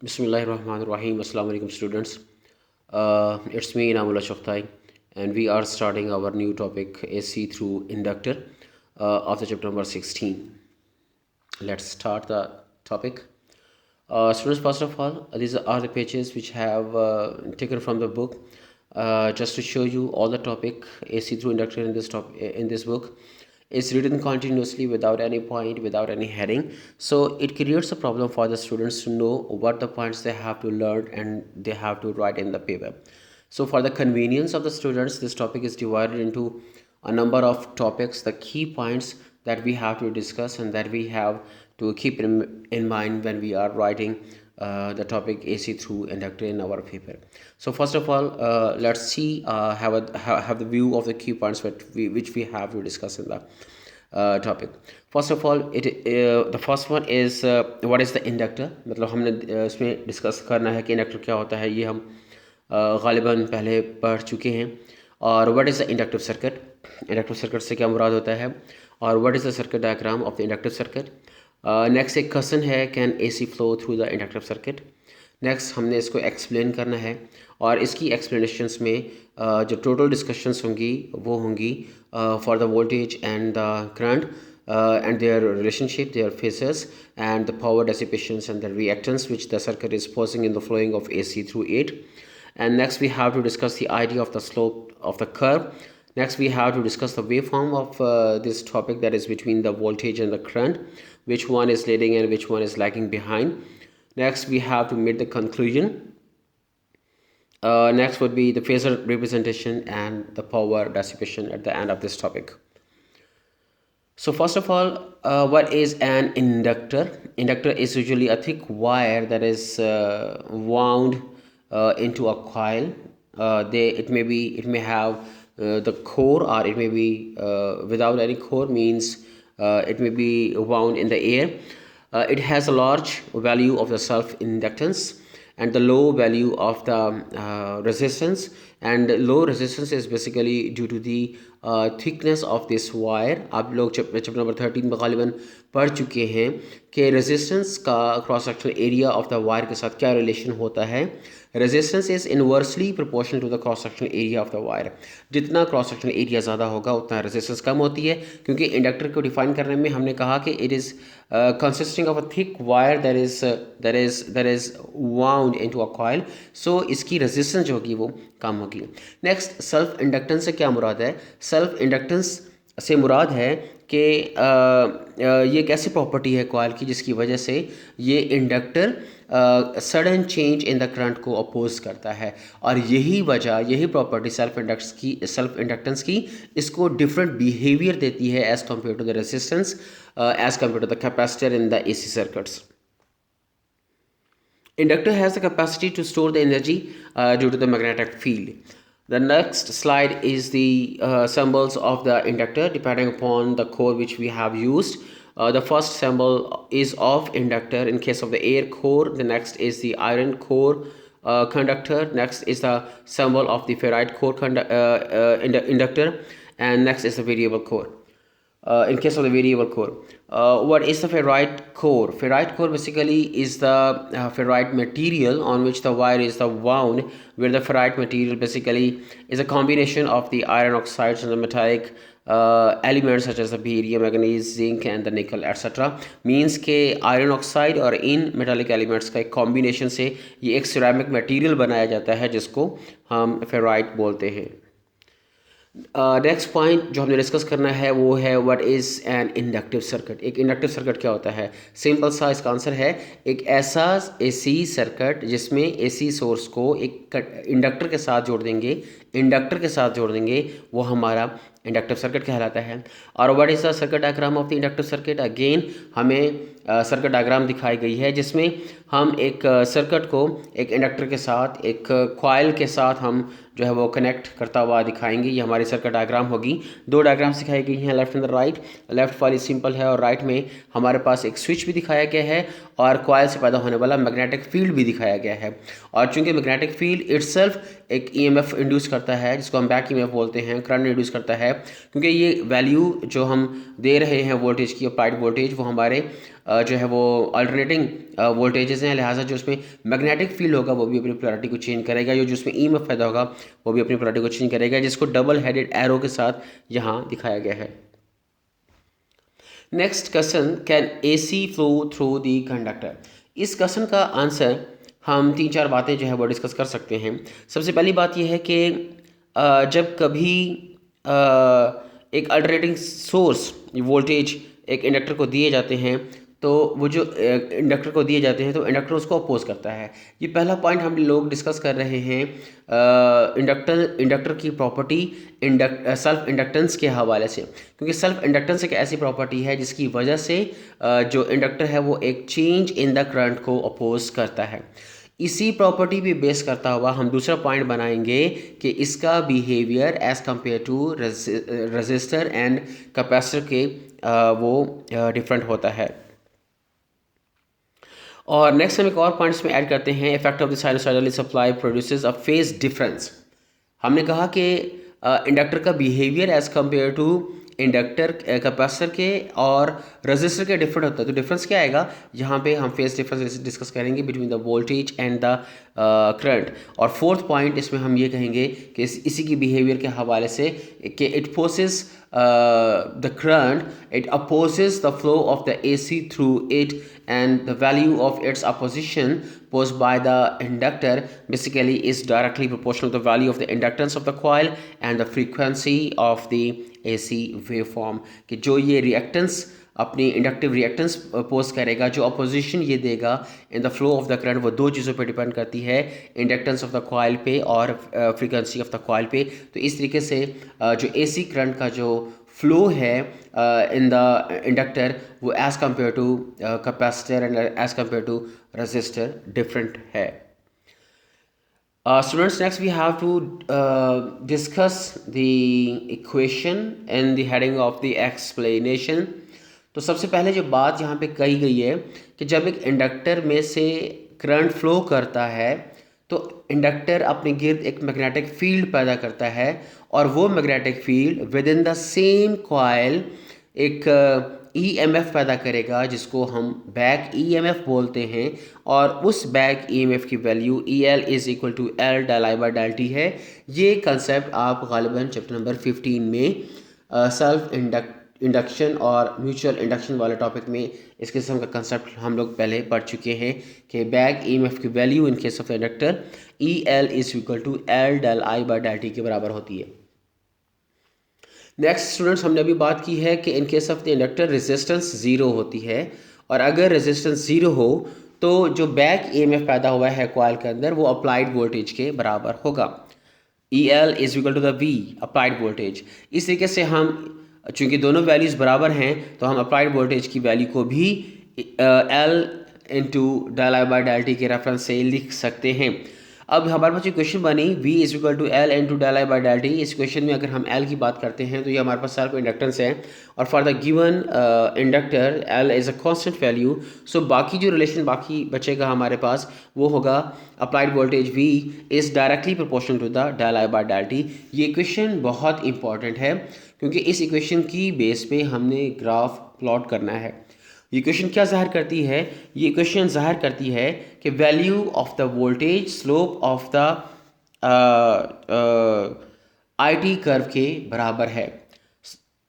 Bismillahirrahmanirrahim. Assalamu alaikum students. It's me Inamullah Shokhtai, and we are starting our new topic AC through inductor of the chapter number 16. Let's start the topic. Students, first of all, these are the pages which have taken from the book just to show you all the topic AC through inductor in this book. Is written continuously without any point, without any heading, so it creates a problem for the students to know what the points they have to learn and they have to write in the paper. So for the convenience of the students, this topic is divided into a number of topics, the key points that we have to discuss and that we have to keep in mind when we are writing the topic AC through inductor in our paper. So first of all, let's see have the view of the key points which we have to discuss in the topic. First of all, the first one is what is the inductor. मतलब हमने इसमें discuss करना है कि inductor क्या होता है, ये हम गालिबन पहले पढ़ चुके हैं. और what is the inductive circuit, inductive circuit से क्या मुराद होता है, और what is the circuit diagram of the inductive circuit. Next एक क्वेश्चन है, can AC flow through the inductive circuit. Next हमने इसको एक्सप्लेन करना है और इसकी एक्सप्लेनेशंस में जो टोटल डिस्कशंस होंगी वो होंगी for the voltage and the current and their relationship, their phases, and the power dissipations and the reactance which the circuit is posing in the flowing of AC through it. And next we have to discuss the idea of the slope of the curve. Next we have to discuss the waveform of this topic, that is between the voltage and the current, which one is leading and which one is lagging behind. Next we have to meet the conclusion. Next would be the phasor representation and the power dissipation at the end of this topic. So first of all, what is an inductor? Inductor is usually a thick wire that is wound into a coil. It may have the core, or it may be without any core, means it may be wound in the air. It has a large value of the self inductance and the low value of the resistance, and low resistance is basically due to the thickness of this wire. आप लोग chapter number 13 में गालिबन पढ़ चुके हैं कि resistance का cross sectional area of the wire के साथ क्या रिलेशन होता है. Resistance is inversely proportional to the cross sectional area of the wire. जितना क्रॉस सेक्शनल एरिया ज़्यादा होगा उतना रेजिस्टेंस कम होती है, क्योंकि इंडक्टर को डिफाइन करने में हमने कहा कि it is consisting of a thick wire that is wound into a coil. So इसकी रेजिस्टेंस जो होगी वो कम होगी. नेक्स्ट, सेल्फ इंडक्टेंस से क्या मुराद है? सेल्फ इंडक्टेंस से मुराद है कि ये एक ऐसी प्रॉपर्टी है कॉइल की जिसकी वजह से ये inductor sudden change in the current को अपोज करता है, और यही प्रॉपर्टी सेल्फ इंडक्टेंस की इसको डिफरेंट बिहेवियर देती है as compare to the resistance, as compare to the capacitor in the AC circuits. Inductor has the capacity to store the energy due to the magnetic field. The next slide is the symbols of the inductor depending upon the core which we have used. The first symbol is of inductor in case of the air core. The next is the iron core conductor. Next is the symbol of the ferrite core inductor, and next is the variable core. In case of the variable core, what is the ferrite core? Ferrite core basically is the ferrite material on which the wire is the wound, where the ferrite material basically is a combination of the iron oxides and the metallic elements such as the barium, manganese, zinc and the nickel etc. Means के iron oxide और इन metallic elements का एक combination से ये एक ceramic material बनाया जाता है जिसको हम ferrite बोलते हैं. नेक्स्ट पॉइंट जो हमने डिस्कस करना है वो है what is an inductive circuit. एक इंडक्टिव सर्किट क्या होता है? सिंपल सा इसका आंसर है एक ऐसा AC सर्किट जिसमें AC सोर्स को एक इंडक्टर के साथ जोड़ देंगे, वो हमारा इंडक्टिव सर्किट कहलाता है. और what is the circuit diagram of the inductive circuit? Again हमें सर्किट डायग्राम दिखाई गई है जिसमें हम एक सर्किट को एक इंडक्टर के साथ, एक कॉइल के साथ हम जो है वो कनेक्ट करता हुआ दिखाएंगे. ये हमारी सर्किट डायग्राम होगी. दो डायग्राम दिखाई गई हैं, लेफ्ट एंड राइट. लेफ्ट वाली सिंपल है और राइट में हमारे पास एक स्विच भी दिखाया गया है और कॉइल से पैदा होने वाला मैग्नेटिक फील्ड भी दिखाया गया है. और चूंकि मैग्नेटिक फील्ड इटसेल्फ एक EMF इंड्यूस करता है जिसको हम बैक EMF बोलते हैं, करंट इंड्यूस करता है, क्योंकि ये वैल्यू जो हम दे रहे हैं वोल्टेज की, अप्लाइड वोल्टेज, वो हमारे जो है वो अल्टरनेटिंग वोल्टेजेस हैं, लिहाजा जो उसमें मैग्नेटिक फील्ड होगा वो भी अपनी पोलैरिटी को चेंज करेगा, जो उसमें ईएमएफ पैदा होगा वो भी अपनी पोलैरिटी को चेंज करेगा, जिसको डबल हेडेड एरो के साथ यहाँ दिखाया गया है। Next question, can AC flow through the conductor. इस क्वेश्चन का आंसर हम 3-4 बातें जो है वो डिस्कस कर सकते हैं। सबसे पहली बात यह है कि जब कभी एक अल्टरनेटिंग सोर्स वोल्टेज एक इंडक्टर को दिए जाते हैं, तो वो जो इंडक्टर को दिए जाते हैं तो इंडक्टर उसको अपोज करता है। ये पहला पॉइंट हम लोग डिस्कस कर रहे हैं इंडक्टर की प्रॉपर्टी सेल्फ इंडक्टेंस के हवाले से, क्योंकि सेल्फ इंडक्टेंस एक ऐसी प्रॉपर्टी है जिसकी वजह से जो इंडक्टर है वो एक चेंज इन द करंट को अपोज करता है। इसी प्रॉपर्टी पे बेस करता हुआ हम दूसरा पॉइंट बनाएंगे कि इसका behaviour as compare to resistor and capacitor के वो डिफरेंट होता है। और नेक्स्ट हम एक और पॉइंट इसमें ऐड करते हैं, effect of the sinusoidal supply produces a phase difference. हमने कहा कि इंडक्टर का behaviour as compare to inductor capacitor के और रेजिस्टर के डिफरेंट होता है। तो डिफरेंस क्या आएगा, यहाँ पे हम फेज डिफरेंस डिस्कस करेंगे between the voltage and the current. और फोर्थ पॉइंट इसमें हम ये कहेंगे कि इसी की बिहेवियर के हवाले से कि it forces the current, it opposes the flow of the AC through it, and the value of its opposition posed by the inductor basically is directly proportional to the value of the inductance of the coil and the frequency of the AC waveform। कि जो ये reactance अपनी inductive reactance pose करेगा, जो opposition ये देगा in the flow of the current, वो दो चीज़ों पे डिपेंड करती है, इंडक्टेंस ऑफ द कॉइल पे और फ्रीक्वेंसी ऑफ द कॉइल पे। तो इस तरीके से जो एसी करंट का जो फ्लो है इन द इंडक्टर वो as compare to capacitor and as compare to resistor different है। Students, next we have to discuss the equation in the heading of the explanation। तो सबसे पहले जो बात यहाँ पे कही गई है कि जब एक इंडक्टर में से करंट फ्लो करता है तो इंडक्टर अपने गिर्द एक मैग्नेटिक फील्ड पैदा करता है, और वो magnetic field with in the same coil एक ईएमएफ पैदा करेगा जिसको हम बैक ईएमएफ बोलते हैं, और उस बैक ईएमएफ की value EL is equal to L del I by del T है। ये कंसेप्ट आप गालिबन चैप्टर नंबर 15 में सेल्फ इंडक्शन और म्यूचुअल इंडक्शन वाले टॉपिक में इस किस्म का कंसेप्ट हम लोग पहले पढ़ चुके हैं कि बैक ईएमएफ की value in case of inductor EL is equal to L del I by del T के बराबर होती है। नेक्स्ट स्टूडेंट्स, हमने अभी बात की है कि इन case of the inductor resistance zero होती है, और अगर रेजिस्टेंस ज़ीरो हो तो जो बैक ईएमएफ पैदा हुआ है कॉइल के अंदर वो अप्लाइड वोल्टेज के बराबर होगा। EL is equal to the V applied voltage. इस तरीके से हम चूँकि दोनों वैल्यूज़ बराबर हैं तो हम अप्लाइड वोल्टेज की वैल्यू को भी L into del I by del T के रेफरेंस से लिख सकते हैं। अब हमारे पास जो क्वेश्चन बनी V is equal to L into del I by del T, इस क्वेश्चन में अगर हम L की बात करते हैं तो ये हमारे पास सेल्फ इंडक्टेंस है, और for the given inductor L is a constant value. So बाकी जो रिलेशन बाकी बचेगा हमारे पास वो होगा applied voltage V is directly proportional to the del I by del T। ये इक्वेशन बहुत इंपॉर्टेंट है क्योंकि इस इक्वेशन की बेस पे हमने ग्राफ प्लॉट करना है। ये इक्वेशन क्या ज़ाहिर करती है, ये इक्वेशन ज़ाहिर करती है कि value of the voltage slope of the IT curve के बराबर है,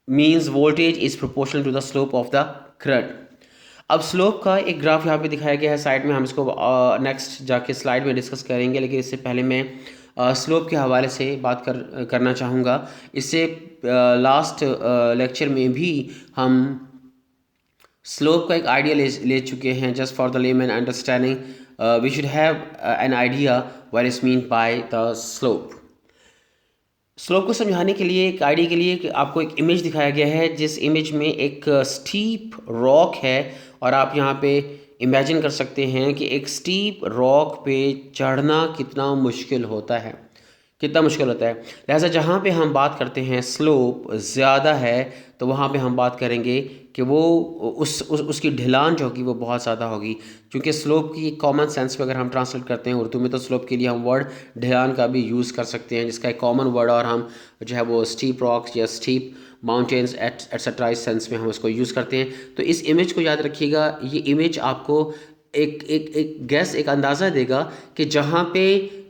means voltage is proportional to the slope of the current. अब स्लोप का एक ग्राफ यहाँ पे दिखाया गया है साइड में, हम इसको नेक्स्ट जाके स्लाइड में डिस्कस करेंगे, लेकिन इससे पहले मैं स्लोप के हवाले से बात करना चाहूँगा। इससे लास्ट लेक्चर में भी हम स्लोप का एक आइडिया ले चुके हैं। Just for the layman understanding we should have an idea what is mean by the slope. Slope को समझाने के लिए, एक आइडिया के लिए आपको एक इमेज दिखाया गया है, जिस इमेज में एक स्टीप रॉक है, और आप यहाँ पे इमेजिन कर सकते हैं कि एक स्टीप रॉक पे चढ़ना कितना मुश्किल होता है, कितना मुश्किल होता है। लिहाजा जहाँ पे हम बात करते हैं स्लोप ज़्यादा है तो वहाँ पे हम बात करेंगे कि वो उसकी ढलान जो होगी वो बहुत ज़्यादा होगी, क्योंकि स्लोप की कॉमन सेंस में अगर हम ट्रांसलेट करते हैं उर्दू में तो स्लोप के लिए हम वर्ड ढलान का भी यूज़ कर सकते हैं, जिसका एक कॉमन वर्ड और हम जो है वो स्टीप रॉक्स या स्टीप माउंटेन्स एट्सेट्रा, इस सेंस में हम उसको यूज़ करते हैं। तो इस इमेज को याद रखिएगा, ये इमेज आपको एक अंदाज़ा देगा कि जहाँ पे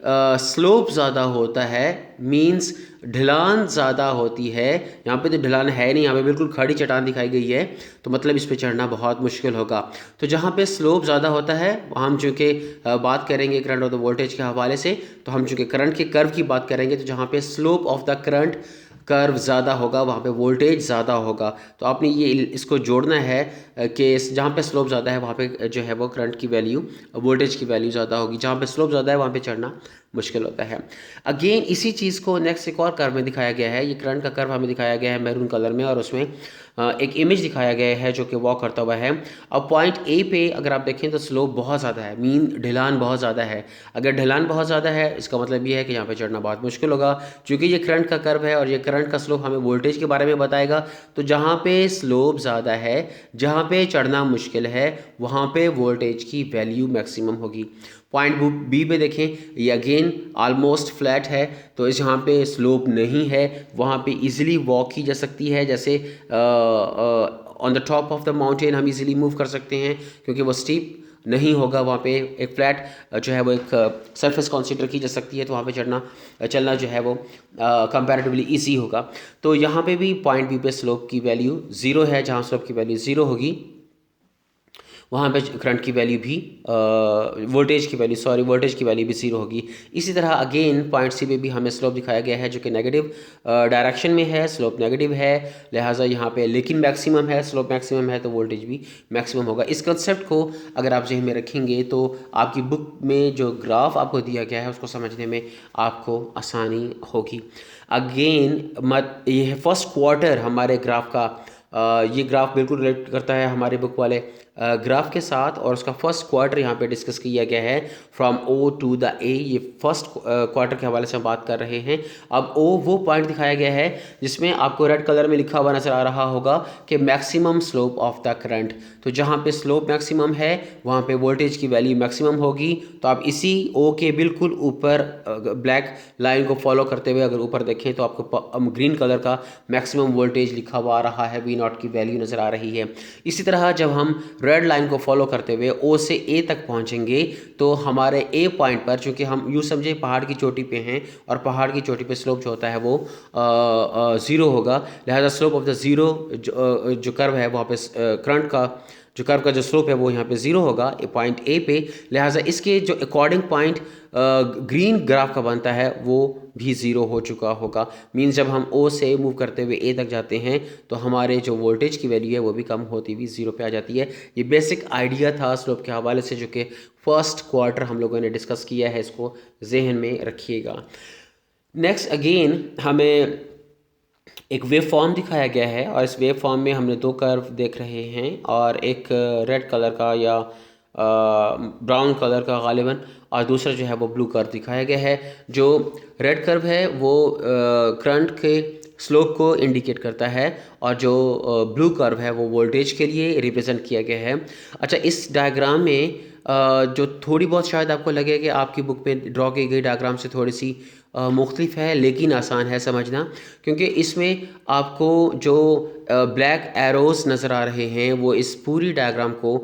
स्लोप ज़्यादा होता है मींस ढलान ज़्यादा होती है। यहाँ पे तो ढलान है नहीं, यहाँ पे बिल्कुल खड़ी चट्टान दिखाई गई है, तो मतलब इस पे चढ़ना बहुत मुश्किल होगा। तो जहाँ पे स्लोप ज़्यादा होता है, हम चूँकि बात करेंगे करंट ऑफ द वोल्टेज के हवाले से, तो हम चूँकि करंट के कर्व की बात करेंगे, तो जहाँ पे slope of the current curve ज़्यादा होगा वहाँ पे वोल्टेज ज़्यादा होगा। तो आपने ये इसको जोड़ना है कि जहाँ पे स्लोप ज़्यादा है वहाँ पे जो है वो करंट की वैल्यू, वोल्टेज की वैल्यू ज़्यादा होगी। जहाँ पे स्लोप ज़्यादा है वहाँ पे चढ़ना मुश्किल होता है। अगेन इसी चीज़ को नेक्स्ट एक और कर्व में दिखाया गया है। ये करंट का कर्व हमें दिखाया गया है मैरून कलर में, और उसमें एक इमेज दिखाया गया है जो कि वॉक करता हुआ है। अब पॉइंट ए पे अगर आप देखें तो स्लोप बहुत ज़्यादा है, मीन ढलान बहुत ज़्यादा है। अगर ढलान बहुत ज़्यादा है इसका मतलब ये है कि यहाँ पे चढ़ना बहुत मुश्किल होगा। क्योंकि ये करंट का कर्व है और ये करंट का स्लोप हमें वोल्टेज के बारे में बताएगा। तो जहाँ पे स्लोप ज़्यादा है, जहाँ पे चढ़ना मुश्किल है, वहाँ पे वोल्टेज की वैल्यू मैक्सिमम होगी। पॉइंट बी पे देखें, ये अगेन ऑलमोस्ट फ्लैट है, तो इस जहाँ पे स्लोप नहीं है वहाँ पे इजीली वॉक की जा सकती है। जैसे on the top of the mountain हम इजीली मूव कर सकते हैं क्योंकि वो स्टीप नहीं होगा। वहाँ पे एक फ्लैट जो है वो एक सरफेस कंसीडर की जा सकती है, तो वहाँ पे चलना जो है वो कंपैरेटिवली इजी होगा। तो यहाँ पे भी पॉइंट बी पे स्लोप की वैल्यू 0 है। जहाँ स्लोप की वैल्यू 0 होगी वहाँ पे करंट की वैल्यू भी वोल्टेज की वैल्यू भी 0 होगी। इसी तरह अगेन पॉइंट सी पे भी हमें स्लोप दिखाया गया है जो कि नेगेटिव डायरेक्शन में है, स्लोप नेगेटिव है, लिहाजा यहाँ पे लेकिन मैक्सिमम है, स्लोप मैक्सिमम है तो वोल्टेज भी मैक्सिमम होगा। इस कंसेप्ट को अगर आप ज़हन में रखेंगे तो आपकी बुक में जो ग्राफ आपको दिया गया है उसको समझने में आपको आसानी होगी। अगेन ये है फर्स्ट क्वार्टर हमारे ग्राफ का। ये ग्राफ बिल्कुल रिलेट करता है हमारे बुक वाले ग्राफ के साथ, और उसका फर्स्ट क्वार्टर यहाँ पे डिस्कस किया गया है from O to the A. ये फर्स्ट क्वार्टर के हवाले से हम बात कर रहे हैं। अब ओ वो पॉइंट दिखाया गया है जिसमें आपको रेड कलर में लिखा हुआ नज़र आ रहा होगा कि maximum slope of the current. तो जहाँ पे स्लोप मैक्सिमम है वहाँ पे वोल्टेज की वैल्यू मैक्सिमम होगी। तो आप इसी ओ के बिल्कुल ऊपर ब्लैक लाइन को फॉलो करते हुए अगर ऊपर देखें तो आपको ग्रीन कलर का मैक्सिमम वोल्टेज लिखा हुआ आ रहा है, वी नॉट की वैल्यू नज़र आ रही है। इसी तरह जब हम रेड लाइन को फॉलो करते हुए ओ से ए तक पहुंचेंगे तो हमारे ए पॉइंट पर, चूंकि हम यूँ समझे पहाड़ की चोटी पे हैं और पहाड़ की चोटी पे स्लोप जो होता है वो 0 होगा, लिहाजा स्लोप ऑफ द ज़ीरो जो कर्व है वहाँ पे करंट का जो कर्व का जो स्लोप है वो यहाँ पे 0 होगा पॉइंट ए पे। लिहाजा इसके जो अकॉर्डिंग पॉइंट ग्रीन ग्राफ का बनता है वो भी 0 हो चुका होगा। मीन्स जब हम ओ से मूव करते हुए ए तक जाते हैं तो हमारे जो वोल्टेज की वैल्यू है वो भी कम होती हुई 0 पे आ जाती है। ये बेसिक आइडिया था स्लोप के हवाले से जो कि फर्स्ट क्वार्टर हम लोगों ने डिस्कस किया है, इसको जहन में रखिएगा। नेक्स्ट अगेन हमें एक वेव फॉर्म दिखाया गया है और इस वेव फॉर्म में हमने दो कर्व देख रहे हैं और एक रेड कलर का या ब्राउन कलर का गालिबन, और दूसरा जो है वो ब्लू कर्व दिखाया गया है। जो रेड कर्व है वो करंट के स्लोप को इंडिकेट करता है और जो ब्लू कर्व है वो वोल्टेज के लिए रिप्रेजेंट किया गया है। अच्छा, इस डायग्राम में जो थोड़ी बहुत शायद आपको लगे कि आपकी बुक में ड्रॉ की गई डायग्राम से थोड़ी सी मुख्तलिफ है, लेकिन आसान है समझना, क्योंकि इसमें आपको जो ब्लैक एरोस नज़र आ रहे हैं वो इस पूरी डायग्राम को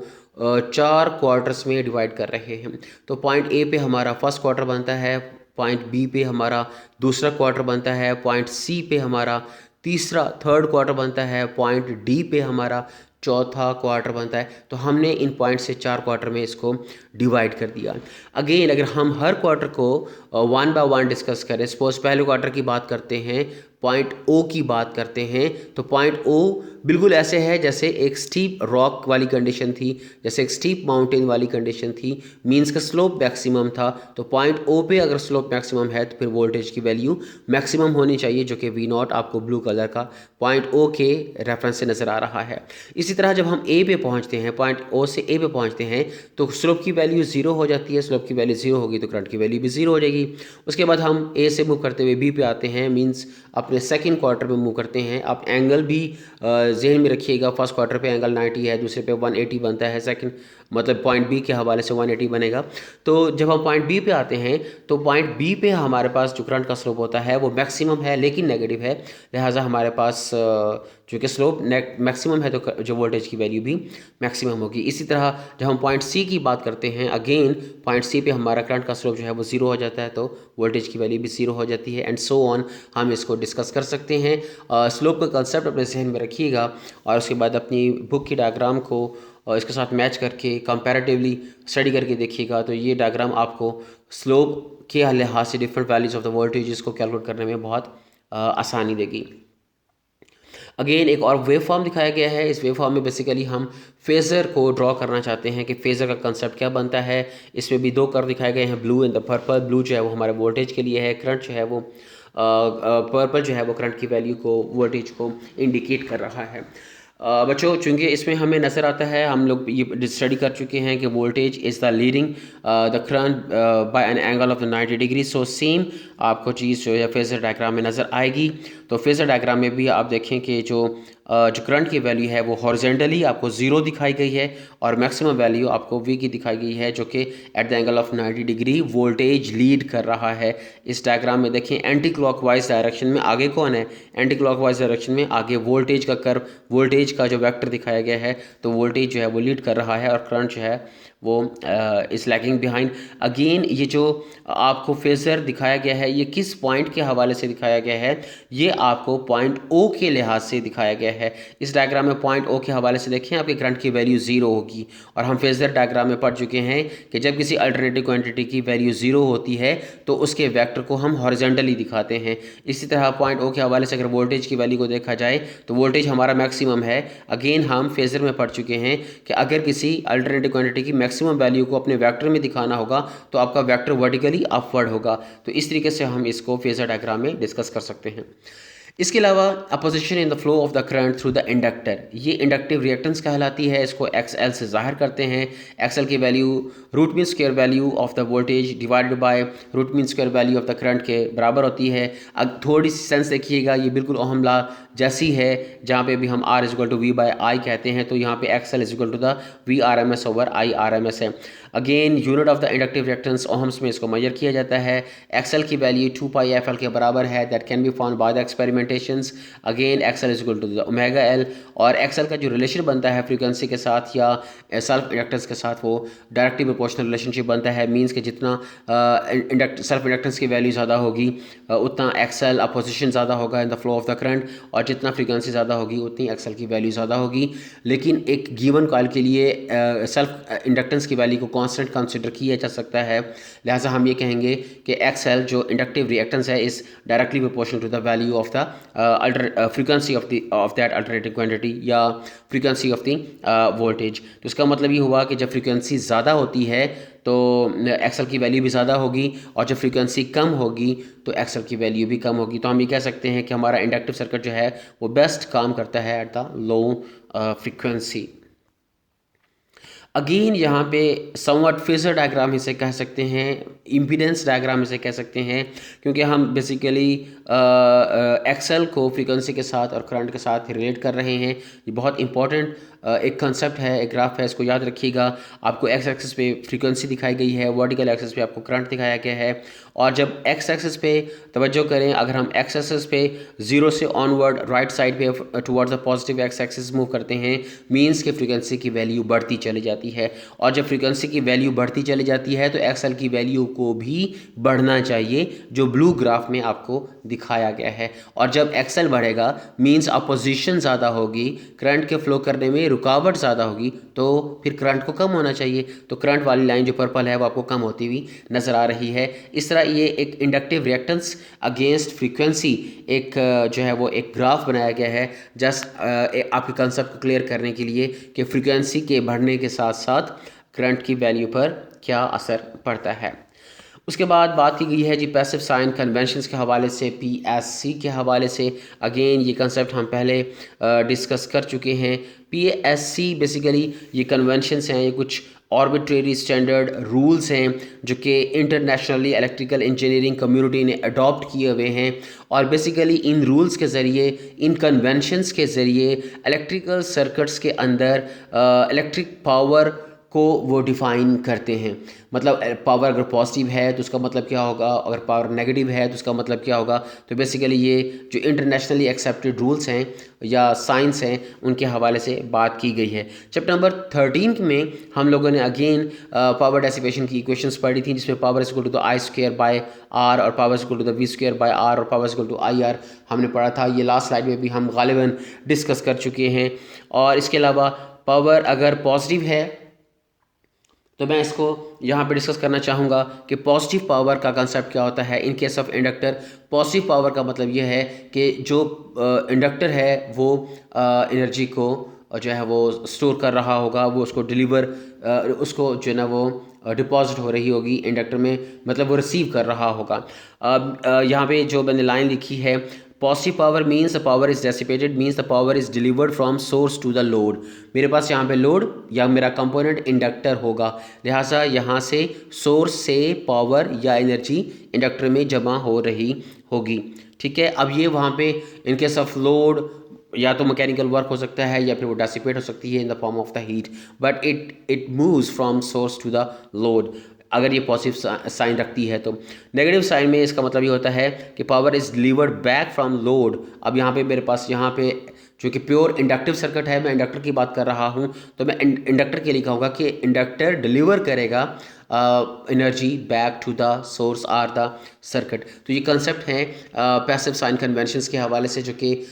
4 क्वार्टर्स में डिवाइड कर रहे हैं। तो पॉइंट ए पे हमारा फर्स्ट क्वार्टर बनता है, पॉइंट बी पे हमारा दूसरा क्वार्टर बनता है, पॉइंट सी पे हमारा थर्ड क्वार्टर बनता है, पॉइंट डी पे हमारा चौथा क्वार्टर बनता है। तो हमने इन पॉइंट से 4 क्वार्टर में इसको डिवाइड कर दिया। अगेन अगर हम हर क्वार्टर को 1 बाय 1 डिस्कस करें, सपोज पहले क्वार्टर की बात करते हैं, पॉइंट ओ की बात करते हैं, तो पॉइंट ओ बिल्कुल ऐसे है जैसे एक स्टीप रॉक वाली कंडीशन थी, जैसे एक स्टीप माउंटेन वाली कंडीशन थी, मींस का स्लोप मैक्सिमम था। तो पॉइंट ओ पे अगर स्लोप मैक्सिमम है तो फिर वोल्टेज की वैल्यू मैक्सिमम होनी चाहिए, जो कि वी नॉट आपको ब्लू कलर का पॉइंट ओ के रेफरेंस से नज़र आ रहा है। इसी तरह जब हम ए पे पहुंचते हैं, पॉइंट ओ से ए पे पहुंचते हैं तो स्लोप की वैल्यू 0 हो जाती है। स्लोप की वैल्यू 0 होगी तो करंट की वैल्यू भी 0 हो जाएगी। उसके बाद हम ए से मूव करते हुए बी पे आते हैं, मींस अपने सेकंड क्वार्टर में मूव करते हैं। आप एंगल भी जहन में रखिएगा, फर्स्ट क्वार्टर पे एंगल 90 है, दूसरे पे 180 बनता है, सेकंड मतलब पॉइंट बी के हवाले से 180 बनेगा। तो जब हम पॉइंट बी पे आते हैं तो पॉइंट बी पे हमारे पास जो करंट का स्लोप होता है वो मैक्सिमम है लेकिन नेगेटिव है, लिहाजा हमारे पास चूँकि स्लोप मैक्सिमम है तो जो वोल्टेज की वैल्यू भी मैक्सिमम होगी। इसी तरह जब हम पॉइंट सी की बात करते हैं, अगेन पॉइंट सी पे हमारा करंट का स्लोप जो है वो ज़ीरो हो जाता है, तो वोल्टेज की वैल्यू भी ज़ीरो हो जाती है, एंड सो ऑन। हम इसको डिस्कस कर सकते हैं। स्लोप का कंसेप्ट अपने जहन में रखिएगा और उसके बाद अपनी बुक की डायग्राम को और इसके साथ मैच करके कंपैरेटिवली स्टडी करके देखिएगा, तो ये डायग्राम आपको स्लोप के लिहाज से different values of the voltage को कैलकुलेट करने में बहुत आसानी देगी। अगेन एक और वेव फॉर्म दिखाया गया है। इस वेव फॉर्म में बेसिकली हम फेज़र को ड्रॉ करना चाहते हैं कि फेज़र का कंसेप्ट क्या बनता है। इसमें भी दो कर्व दिखाए गए हैं, blue and the purple. Blue जो है वो हमारे वोल्टेज के लिए है, करंट जो है वो पर्पल जो है वो करंट की वैल्यू को, वोल्टेज को इंडिकेट कर रहा है। बच्चों चूँकि इसमें हमें नज़र आता है, हम लोग ये स्टडी कर चुके हैं कि voltage is the leading the current by an angle of the 90 degree. So same आपको चीज़ जो है फेज़र डायग्राम में नज़र आएगी। तो फेज़र डायग्राम में भी आप देखें कि जो करंट की वैल्यू है वो हॉरिजेंटली आपको ज़ीरो दिखाई गई है और मैक्सिमम वैल्यू आपको वी की दिखाई गई है, जो कि at the angle of 90 degree voltage lead कर रहा है। इस डायग्राम में देखें एंटी क्लॉकवाइज डायरेक्शन में आगे कौन है, एंटी क्लॉकवाइज डायरेक्शन में आगे वोल्टेज का कर्व, वोल्टेज का जो वेक्टर दिखाया गया है, तो वोल्टेज जो है वो लीड कर रहा है और करंट जो है वो इस लैगिंग बिहाइंड। अगेन ये जो आपको फेज़र दिखाया गया है ये किस पॉइंट के हवाले से दिखाया गया है, ये आपको पॉइंट ओ के लिहाज से दिखाया गया है। इस डायग्राम में पॉइंट ओ के हवाले से देखें आपके करंट की वैल्यू ज़ीरो होगी, और हम फेज़र डायग्राम में पढ़ चुके हैं कि जब किसी अल्टरनेटिव क्वांटिटी की वैल्यू ज़ीरो होती है तो उसके वेक्टर को हम हॉरिजॉन्टली दिखाते हैं। इसी तरह पॉइंट ओ के हवाले से अगर वोल्टेज की वैल्यू को देखा जाए तो वोल्टेज हमारा मैक्सिमम है। अगेन हम फेज़र में पढ़ चुके हैं कि अगर किसी अल्टरनेटिव क्वांटिटी की मैक्सिमम वैल्यू को अपने वेक्टर में दिखाना होगा तो आपका वेक्टर वर्टिकली अपवर्ड होगा। तो इस तरीके से हम इसको फेज़र डायग्राम में डिस्कस कर सकते हैं। इसके अलावा opposition in the flow of the current through the inductor, ये इंडक्टिव रिएक्टेंस कहलाती है। इसको XL से जाहिर करते हैं। XL की value root mean square value of the voltage divided by root mean square value of the current के बराबर होती है। अब थोड़ी सी सेंस देखिएगा, ये बिल्कुल ओहम लॉ जैसी है, जहाँ पे भी हम R is equal to V by I कहते हैं, तो यहाँ पे XL is equal to the VRMS over IRMS है। Again unit of the inductive reactance ohms में इसको मेजर किया जाता है। XL की वैल्यू 2 पाई FL के बराबर है, that can be found by the experimentations. Again XL is equal to the omega L, और XL का जो रिलेशन बनता है फ्रीक्वेंसी के साथ या सेल्फ इंडक्टेंस के साथ वो डायरेक्टली प्रोपोर्शनल रिलेशनशिप बनता है। मीन्स कि जितना सेल्फ इंडक्टेंस की वैल्यू ज़्यादा होगी उतना XL अपोजिशन ज़्यादा होगा in the flow of the current, और जितना फ्रीक्वेंसी ज़्यादा होगी उतनी XL की वैल्यू ज़्यादा होगी। लेकिन एक गिवन कॉइल के लिए सेल्फ इंडक्टेंस की वैल्यू को कांस्टेंट कंसिडर किया जा सकता है, लिहाजा हम ये कहेंगे कि XL जो इंडक्टिव रिएक्टेंस है is directly proportional to the value of the frequency of that alternative quantity या फ्रीक्वेंसी ऑफ द वोल्टेज। तो इसका मतलब ये हुआ कि जब फ्रीक्वेंसी ज़्यादा होती है तो XL की वैल्यू भी ज़्यादा होगी, और जब फ्रीक्वेंसी कम होगी तो XL की वैल्यू भी कम होगी। तो हम ये कह सकते हैं कि हमारा इंडक्टिव सर्किट जो है वो बेस्ट काम करता है at the low frequency. Again यहाँ पे समवट फेजर डायग्राम इसे कह सकते हैं, इम्पीडेंस डायग्राम इसे कह सकते हैं, क्योंकि हम बेसिकली XL को फ्रीक्वेंसी के साथ और करंट के साथ रिलेट कर रहे हैं। ये बहुत इंपॉर्टेंट एक कंसेप्ट है, एक ग्राफ है, इसको याद रखिएगा। आपको एक्स एक्सिस पे फ्रीक्वेंसी दिखाई गई है, वर्टिकल एक्सिस पे आपको करंट दिखाया गया है, और जब एक्स एक्सिस पे तवज्जो करें, अगर हम एक्स एक्सिस पे जीरो से ऑनवर्ड राइट साइड पे towards the positive x axis move करते हैं, मीन्स के फ्रीक्वेंसी की वैल्यू बढ़ती चली जाती है, और जब फ्रीक्वेंसी की वैल्यू बढ़ती चली जाती है तो एक्सएल की वैल्यू को भी बढ़ना चाहिए, जो ब्लू ग्राफ में आपको दिखाया गया है। और जब एक्सएल बढ़ेगा मीन्स अपोजिशन ज़्यादा होगी, करंट के फ्लो करने में रुकावट ज़्यादा होगी, तो फिर करंट को कम होना चाहिए। तो करंट वाली लाइन जो पर्पल है वो आपको कम होती हुई नज़र आ रही है। इस तरह ये एक इंडक्टिव रिएक्टेंस अगेंस्ट फ्रीक्वेंसी एक जो है वो एक ग्राफ बनाया गया है, जस्ट आपके कंसेप्ट को क्लियर करने के लिए कि फ्रीक्वेंसी के बढ़ने के साथ साथ करंट की वैल्यू पर क्या असर पड़ता है। उसके बाद बात की गई है जी पैसिव साइन कन्वेंशंस के हवाले से, पीएससी के हवाले से। अगेन ये कंसेप्ट हम पहले डिस्कस कर चुके हैं। पीएससी बेसिकली ये कन्वेंशंस हैं, ये कुछ आर्बिट्रेरी स्टैंडर्ड रूल्स हैं जो कि इंटरनेशनली इलेक्ट्रिकल इंजीनियरिंग कम्युनिटी ने अडॉप्ट किए हुए हैं, और बेसिकली इन रूल्स के ज़रिए, इन कन्वेंशंस के ज़रिए इलेक्ट्रिकल सर्किट्स के अंदर इलेक्ट्रिक पावर को वो डिफ़ाइन करते हैं। मतलब पावर अगर पॉजिटिव है तो उसका मतलब क्या होगा, अगर पावर नेगेटिव है तो उसका मतलब क्या होगा। तो बेसिकली ये जो इंटरनेशनली एक्सेप्टेड रूल्स हैं या साइंस हैं उनके हवाले से बात की गई है। चैप्टर नंबर 13 में हम लोगों ने अगेन पावर डेसिपेशन की इक्वेशंस पढ़ी थी, जिसमें power is equal to the I square by R और power is equal to the V square by R और power is equal to I R हमने पढ़ा था। ये लास्ट स्लाइड में भी हम गालिबन डिस्कस कर चुके हैं। और इसके अलावा पावर अगर पॉजिटिव है तो मैं इसको यहाँ पे डिस्कस करना चाहूँगा कि पॉजिटिव पावर का कंसेप्ट क्या होता है इन case of inductor. Positive power का मतलब ये है कि जो इंडक्टर है वो एनर्जी को जो है वो स्टोर कर रहा होगा, वो उसको डिलीवर उसको जो है ना वो डिपॉजिट हो रही होगी इंडक्टर में, मतलब वो रिसीव कर रहा होगा। अब यहाँ पे जो मैंने लाइन लिखी है, positive power means the power is dissipated means the power is delivered from source to the load. मेरे पास यहाँ पे लोड या मेरा कंपोनेंट इंडक्टर होगा, लिहाजा यहाँ से सोर्स से पावर या एनर्जी इंडक्टर में जमा हो रही होगी। ठीक है, अब ये वहाँ पे इन केस ऑफ लोड या तो मैकेनिकल वर्क हो सकता है या फिर वो डेसिपेट हो सकती है in the form of the heat, but it moves from source to the load अगर ये पॉजिटिव साइन रखती है तो। नेगेटिव साइन में इसका मतलब ये होता है कि power is delivered back from load. अब यहाँ पे मेरे पास यहाँ पे जो कि प्योर इंडक्टिव सर्किट है, मैं इंडक्टर की बात कर रहा हूँ, तो मैं इंडक्टर के लिए कहूँगा कि इंडक्टर डिलीवर करेगा energy back to the source or the circuit. तो ये कंसेप्ट हैं पैसिव साइन कन्वेंशंस के हवाले से, जो कि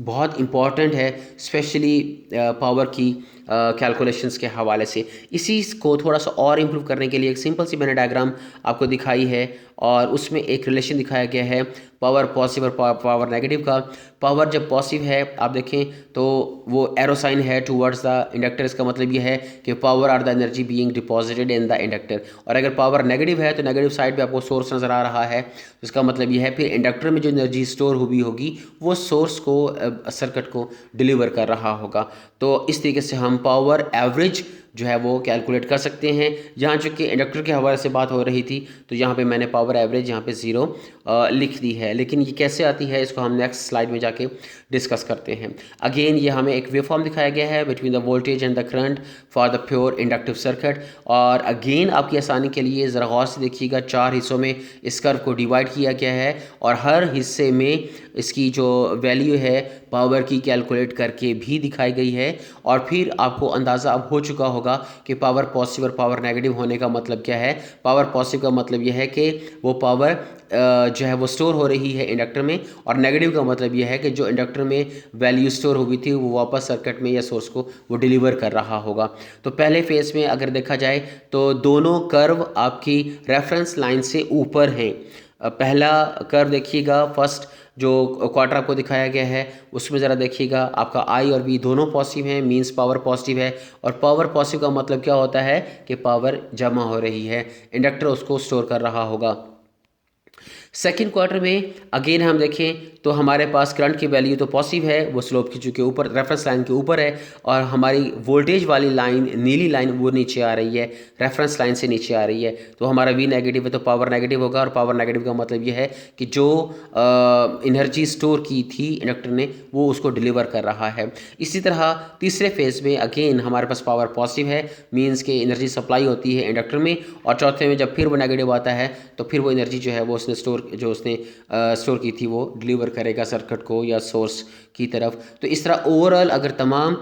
बहुत इम्पॉर्टेंट है स्पेशली पावर की कैलकुलेशंस के हवाले से। इसी को थोड़ा सा और इम्प्रूव करने के लिए एक सिंपल सी मैंने डायग्राम आपको दिखाई है और उसमें एक रिलेशन दिखाया गया है पावर पॉजिटिव और पावर नेगेटिव का। पावर जब पॉजिटिव है आप देखें तो वो एरो साइन है टूवर्ड्स द इंडक्टर, इसका मतलब ये है कि power or the energy being deposited in the inductor. और अगर पावर नेगेटिव है तो नेगेटिव साइड पे आपको सोर्स नज़र आ रहा है, इसका मतलब ये है फिर इंडक्टर में जो एनर्जी स्टोर हुई होगी वो सोर्स को सर्किट को डिलीवर कर रहा होगा। तो इस तरीके से हम पावर एवरेज जो है वो कैलकुलेट कर सकते हैं। यहाँ चूँकि इंडक्टर के हवाले से बात हो रही थी तो यहाँ पे मैंने पावर एवरेज यहाँ पे 0 लिख दी है, लेकिन ये कैसे आती है इसको हम नेक्स्ट स्लाइड में जाके डिस्कस करते हैं। अगेन ये हमें एक वेव फॉर्म दिखाया गया है between the voltage and the current for the pure inductive circuit. और अगेन आपकी आसानी के लिए ज़रा गौर से देखिएगा, 4 हिस्सों में इस कर्व को डिवाइड किया गया है और हर हिस्से में इसकी जो वैल्यू है पावर की कैलकुलेट करके भी दिखाई गई है। और फिर आपको अंदाज़ा अब हो चुका होगा कि पावर पॉजिटिव और पावर नेगेटिव होने का मतलब क्या है। पावर पॉजिटिव का मतलब यह है कि वो पावर जो है वो स्टोर हो रही है इंडक्टर में, और नेगेटिव का मतलब यह है कि जो इंडक्टर में वैल्यू स्टोर हुई थी वो वापस सर्किट में या सोर्स को वो डिलीवर कर रहा होगा। तो पहले फेज में अगर देखा जाए तो दोनों कर्व आपकी रेफरेंस लाइन से ऊपर हैं। पहला कर्व देखिएगा, फर्स्ट जो क्वार्टर आपको दिखाया गया है उसमें ज़रा देखिएगा आपका आई और वी दोनों पॉजिटिव हैं, मींस पावर पॉजिटिव है। और पावर पॉजिटिव का मतलब क्या होता है कि पावर जमा हो रही है, इंडक्टर उसको स्टोर कर रहा होगा। सेकेंड क्वार्टर में अगेन हम देखें तो हमारे पास करंट की वैल्यू तो पॉजिटिव है, वो स्लोप की चूँकि ऊपर रेफरेंस लाइन के ऊपर है, और हमारी वोल्टेज वाली लाइन नीली लाइन वो नीचे आ रही है, रेफरेंस लाइन से नीचे आ रही है। तो हमारा वी नेगेटिव है तो पावर नेगेटिव होगा, और पावर नेगेटिव का मतलब ये है कि जो एनर्जी स्टोर की थी इंडक्टर ने वो उसको डिलीवर कर रहा है। इसी तरह तीसरे फेज में अगेन हमारे पास पावर पॉजिटिव है, मीन्स के एनर्जी सप्लाई होती है इंडक्टर में, और चौथे में जब फिर वो नेगेटिव आता है तो फिर वो एनर्जी जो है वो उसने स्टोर की थी वो डिलीवर करेगा सर्किट को या सोर्स की तरफ। तो इस तरह ओवरऑल अगर तमाम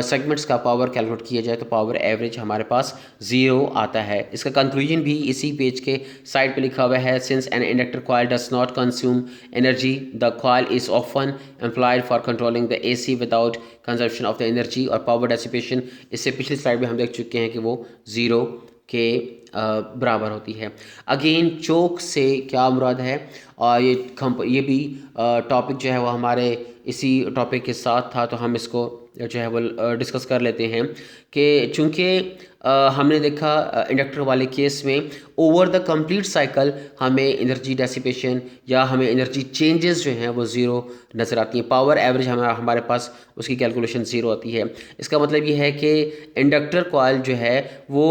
सेगमेंट्स का पावर कैलकुलेट किया जाए तो पावर एवरेज हमारे पास 0 आता है। इसका कंक्लूजन भी इसी पेज के साइड पे लिखा हुआ है, since an inductor coil does not consume energy the coil is often employed for controlling the AC without consumption of the energy. और पावर डेसिपेशन इससे पिछली स्लाइड में हम देख चुके हैं कि वो 0 के बराबर होती है। अगेन चोक से क्या मुराद है, और ये भी टॉपिक जो है वो हमारे इसी टॉपिक के साथ था, तो हम इसको जो है वो डिस्कस कर लेते हैं कि चूँकि हमने देखा इंडक्टर वाले केस में ओवर द कंप्लीट साइकिल हमें एनर्जी डेसिपेशन या हमें एनर्जी चेंजेस जो हैं वो ज़ीरो नज़र आती हैं। पावर एवरेज हमारे पास उसकी कैलकुलेशन ज़ीरो आती है। इसका मतलब ये है कि इंडक्टर कॉइल जो है वो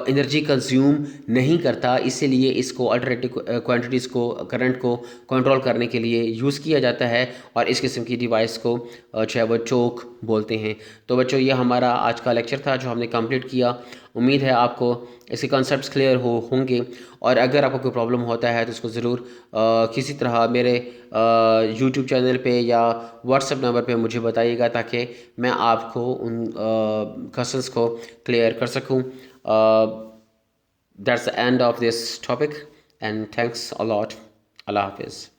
एनर्जी कंज्यूम नहीं करता, इसीलिए इसको अल्टरनेटिव क्वांटिटीज़ को करंट को कंट्रोल करने के लिए यूज़ किया जाता है और इस किस्म की डिवाइस को जो है वो चोक बोलते हैं। तो बच्चों ये हमारा आज का लेक्चर था जो हमने कंप्लीट किया। उम्मीद है आपको इसके कॉन्सेप्ट्स क्लियर होंगे और अगर आपको कोई प्रॉब्लम होता है तो उसको ज़रूर किसी तरह मेरे यूट्यूब चैनल पे या व्हाट्सएप नंबर पे मुझे बताइएगा ताकि मैं आपको उन क्वेश्चंस को क्लियर कर सकूं। That's the end of this topic and thanks a lot. अल्लाह हाफिज़।